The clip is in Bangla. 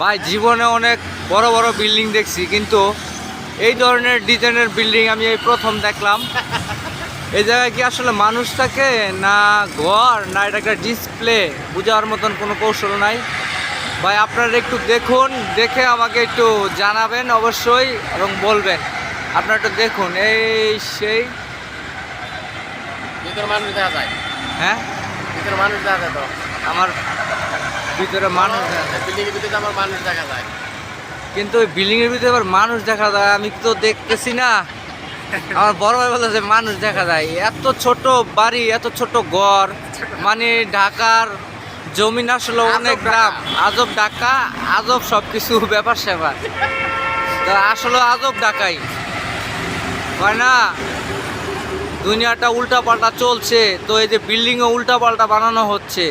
ভাই জীবনে অনেক বড় বড় বিল্ডিং দেখছি, কিন্তু এই ধরনের ডিজাইনের বিল্ডিং আমি এই প্রথম দেখলাম। এই জায়গায় কি আসলে মানুষ থাকে না ঘর, না এটা একটা ডিসপ্লে, বোঝার মতন কোনো কৌশল নাই। ভাই আপনারা একটু দেখুন, দেখে আমাকে একটু জানাবেন অবশ্যই এবং বলবেন। আপনারা একটু দেখুন, এই সেই ভিতরে মানুষ দেখা যায়, হ্যাঁ ভিতরে মানুষ দেখা যায় তো। আমার ভিতরে মানুষ দেখা যায়। বিল্ডিং এর ভিতরে আমার মানুষ দেখা যায়। কিন্তু ওই বিল্ডিং এর ভিতরে আবার মানুষ দেখা যায়, আমি তো দেখতেছি না। আমার বড় ভাই বলতেছে মানুষ দেখা যায়। এত ছোট বাড়ি, এত ছোট ঘর, মানে ঢাকার জমিন আসলে অনেক দাম। আজব ঢাকা, আজব সব কিছু ব্যাপার স্যাপার। তা আসলে আজব ঢাকাই, হয় না? দুনিয়াটা উল্টা পাল্টা চলছে, তো এই যে বিল্ডিংও উল্টা পাল্টা বানানো হচ্ছে।